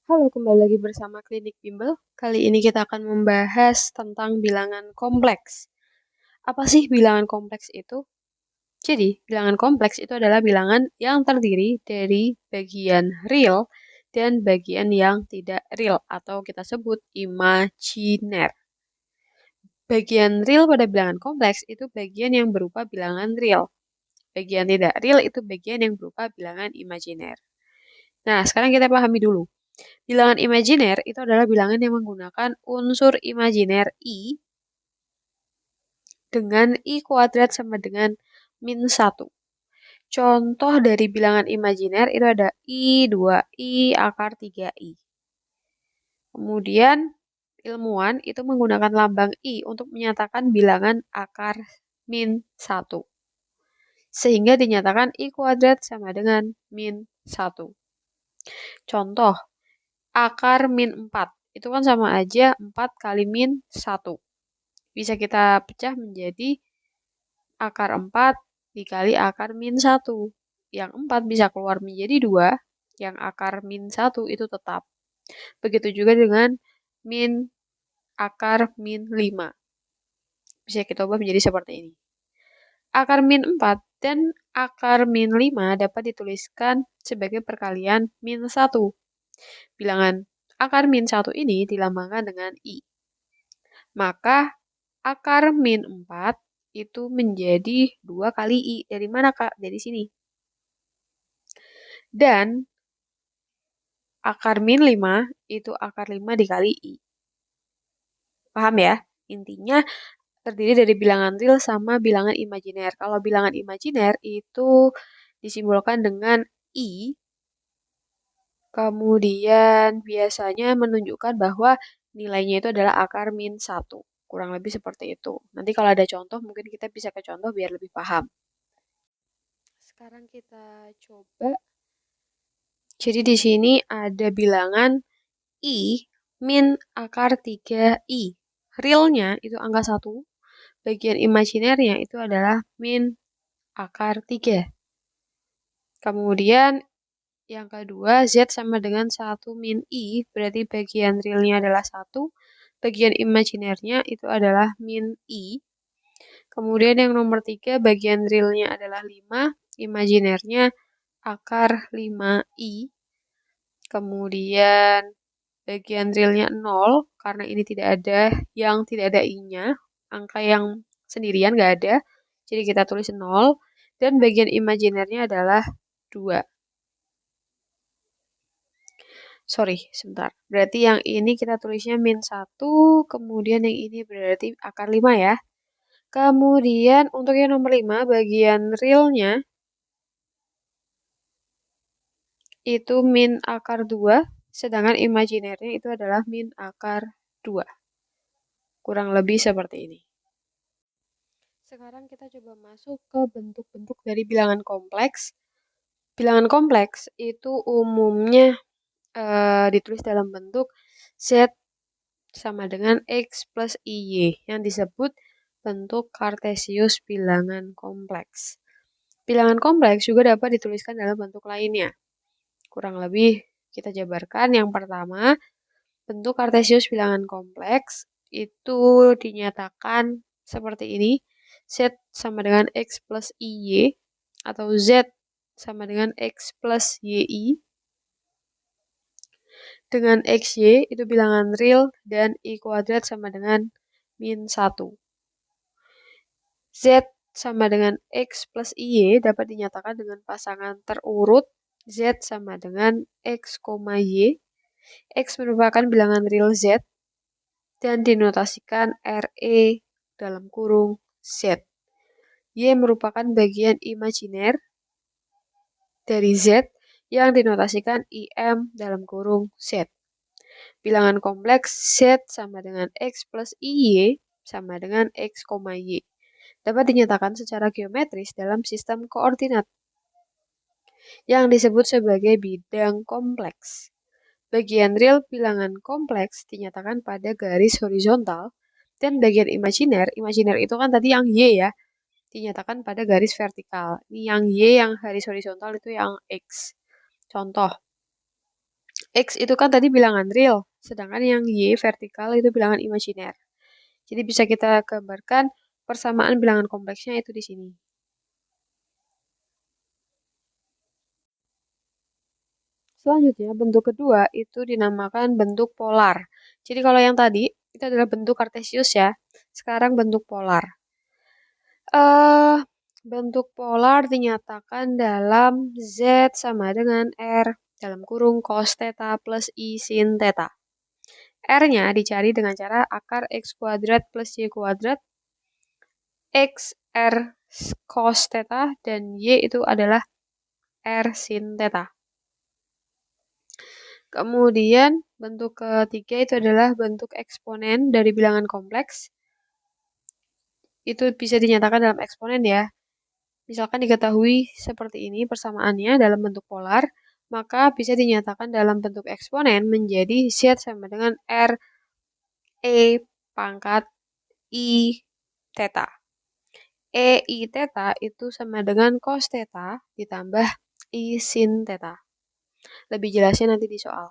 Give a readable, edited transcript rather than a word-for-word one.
Halo, kembali lagi bersama Klinik Bimbel. Kali ini kita akan membahas tentang bilangan kompleks. Apa sih bilangan kompleks itu? Jadi, bilangan kompleks itu adalah bilangan yang terdiri dari bagian real dan bagian yang tidak real atau kita sebut imajiner. Bagian real pada bilangan kompleks itu bagian yang berupa bilangan real. Bagian tidak real itu bagian yang berupa bilangan imajiner. Nah, sekarang kita pahami dulu. Bilangan imajiner itu adalah bilangan yang menggunakan unsur imajiner I dengan I kuadrat sama dengan min 1. Contoh dari bilangan imajiner itu ada I, 2I, akar 3I. Kemudian ilmuwan itu menggunakan lambang I untuk menyatakan bilangan akar min 1. Sehingga dinyatakan I kuadrat sama dengan min 1. Contoh, akar min 4. Itu kan sama aja 4 kali min 1. Bisa kita pecah menjadi akar 4 dikali akar min 1. Yang 4 bisa keluar menjadi 2, yang akar min 1 itu tetap. Begitu juga dengan akar min 5. Bisa kita ubah menjadi seperti ini. Akar min 4 dan akar min 5 dapat dituliskan sebagai perkalian min 1. Bilangan akar min 1 ini dilambangkan dengan I. Maka akar min 4 itu menjadi 2 kali I. Dari mana, Kak? Dari sini. Dan akar min 5 itu akar 5 dikali I. Paham ya? Intinya terdiri dari bilangan real sama bilangan imajiner. Kalau bilangan imajiner itu disimbolkan dengan I, kemudian biasanya menunjukkan bahwa nilainya itu adalah akar min 1. Kurang lebih seperti itu. Nanti kalau ada contoh, mungkin kita bisa ke contoh biar lebih paham. Sekarang kita coba. Jadi di sini ada bilangan I min akar 3I. Realnya itu angka 1. Bagian imajinernya itu adalah min akar 3. Kemudian yang kedua, Z sama dengan 1 min I, berarti bagian realnya adalah 1. Bagian imajinernya itu adalah min I. Kemudian yang nomor 3, bagian realnya adalah 5, imajinernya akar 5I. Kemudian bagian realnya 0, karena ini tidak ada I-nya, angka yang sendirian nggak ada, jadi kita tulis 0, dan bagian imajinernya adalah 2. Sorry, sebentar. Berarti yang ini kita tulisnya min 1, kemudian yang ini berarti akar 5 ya. Kemudian untuk yang nomor 5, bagian realnya itu min akar 2, sedangkan imajinernya itu adalah min akar 2. Kurang lebih seperti ini. Sekarang kita coba masuk ke bentuk-bentuk dari bilangan kompleks. Bilangan kompleks itu umumnya ditulis dalam bentuk Z sama dengan X plus IY yang disebut bentuk kartesius bilangan kompleks. Bilangan kompleks juga dapat dituliskan dalam bentuk lainnya. Kurang lebih kita jabarkan. Yang pertama, bentuk kartesius bilangan kompleks itu dinyatakan seperti ini. Z sama dengan X plus IY atau Z sama dengan X plus YI. Dengan XY itu bilangan real dan I kuadrat sama dengan min 1. Z sama dengan X plus Y dapat dinyatakan dengan pasangan terurut Z sama dengan X, Y. X merupakan bilangan real Z dan dinotasikan RE dalam kurung Z. Y merupakan bagian imajiner dari Z yang dinotasikan IM dalam kurung Z. Bilangan kompleks Z sama dengan X plus IY sama dengan X, Y. Dapat dinyatakan secara geometris dalam sistem koordinat yang disebut sebagai bidang kompleks. Bagian real bilangan kompleks dinyatakan pada garis horizontal dan bagian imajiner itu kan tadi yang Y ya, dinyatakan pada garis vertikal. Ini yang Y yang garis horizontal itu yang X. Contoh, X itu kan tadi bilangan real, sedangkan yang Y vertikal itu bilangan imajiner. Jadi bisa kita gambarkan persamaan bilangan kompleksnya itu di sini. Selanjutnya, bentuk kedua itu dinamakan bentuk polar. Jadi kalau yang tadi itu adalah bentuk kartesius ya. Sekarang bentuk polar. Bentuk polar dinyatakan dalam Z sama dengan R dalam kurung cos theta plus I sin theta. R-nya dicari dengan cara akar X kuadrat plus Y kuadrat X R cos theta dan Y itu adalah R sin theta. Kemudian bentuk ketiga itu adalah bentuk eksponen dari bilangan kompleks. Itu bisa dinyatakan dalam eksponen ya. Misalkan diketahui seperti ini persamaannya dalam bentuk polar, maka bisa dinyatakan dalam bentuk eksponen menjadi Z sama dengan R E pangkat I theta. E I theta itu sama dengan cos theta ditambah I sin theta. Lebih jelasnya nanti di soal.